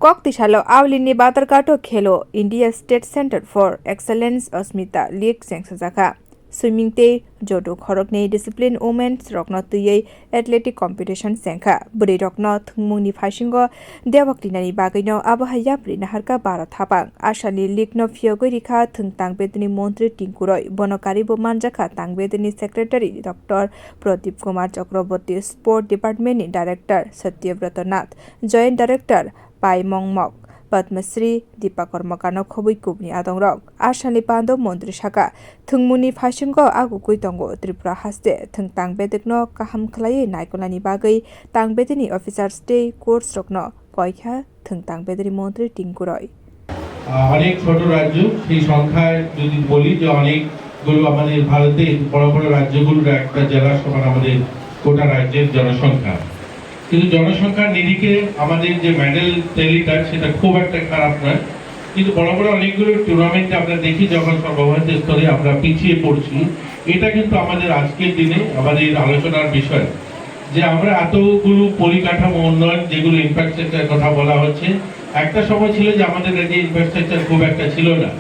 Kok Tishalo Avlini Batarkato Khelo India State Center for Excellence Asmita League Sengsazaka Swimming Te Jodo Khorokne Discipline Women's Rokno Tuye Athletic Competition Sengka Buri Rokno Thungmungni Phashingo Dewaktinani Bagino Abahaya Prinaharka Barathapang Ashani League no Fiogorika Thung tangbedekni montri Tinku Roy Bonokaribo manjakha tangbedekni Secretary Dr. Pradip Kumar Chakraborty Sport Department Director Satyavrata Nath Joint Director Pai Mongmok Padmasri Dipa Kormakano Khobui Kubni Adongrok Ashani Pando Montri Shaka Thungmuni Phashingo Agukui Tongo Tripura Haste Thung tangbedekno Kaham Khlai Naikolani Bagai Tangbedekni Officers Day Course Rokno Koikha Thung tangbedekni Montri Tinku Roy অনেক ছোট রাজ্য সেই সংখ্যায় যদি বলি যে অনেকগুলো আমাদের ভারতে বড় বড় রাজ্যগুলোর একটা জেলা সমান আমাদের গোটা রাজ্যের জনসংখ্যা কিন্তু জনসংখ্যার নিরিখে আমাদের যে মেডেল ট্যালিটা সেটা খুব একটা খারাপ নয় কিন্তু বড় বড় অনেকগুলো টুর্নামেন্টে আমরা দেখি যখন সর্বভারতীয় স্তরে আমরা পিছিয়ে পড়ছি এটা কিন্তু আমাদের আজকের দিনে আমাদের আলোচনার বিষয় যে আমরা এতগুলো পরিকাঠামো উন্নয়ন যেগুলো ইনফ্রাস্ট্রাকচার কথা বলা হচ্ছে একটা সময় ছিল যে আমাদের রাজ্যে ইনফ্রাস্ট্রাকচার খুব একটা ছিল না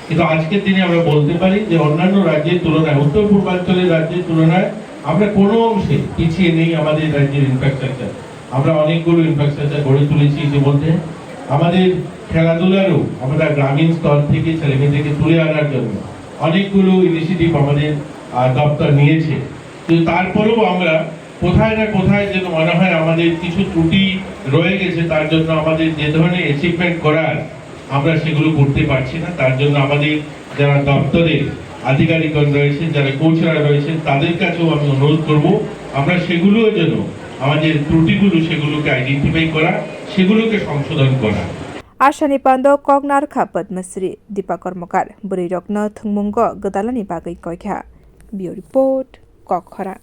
কিন্তু আজকের দিনে আমরা বলতে পারি যে অন্যান্য রাজ্যের তুলনায় উত্তর পূর্বাঞ্চলের রাজ্যের তুলনায় আমরা কোনো অংশে পিছিয়ে নেই আমাদের রাজ্যের ইনফ্রাস্ট্রাকচার আমরা অনেকগুলো ইনফ্রাস্ট্রাকচার গড়ে তুলেছি ইতিমধ্যে আমাদের খেলাধুলারও আমরা গ্রামীণ স্তর থেকে ছেলেমেয়েদেরকে তুলে আনার জন্য অনেকগুলো ইনিশিয়েটিভ আমাদের দপ্তর নিয়েছে কিন্তু তারপরেও আমরা কোথায় না কোথায় যেন মনে হয় আমাদের কিছু ত্রুটি রয়ে গেছে তার জন্য আমাদের যে ধরনের অ্যাচিভমেন্ট করার আমরা সেগুলো করতে পারছি না তার জন্য আমাদের যারা দপ্তরের আধিকারিকগণ রয়েছে যারা কোচরা রয়েছেন তাদের কাছেও আমি অনুরোধ করব আমরা সেগুলোর জন্য আমাদের ত্রুটিগুলো সেগুলোকে আইডেন্টিফাই করা সেগুলোকে সংশোধন করা Ashani Pando Kognar Padmasri Dipa Kormakar Buri Rokno Thungmungo Godalani Bagai Koikha Bio Report Kokhara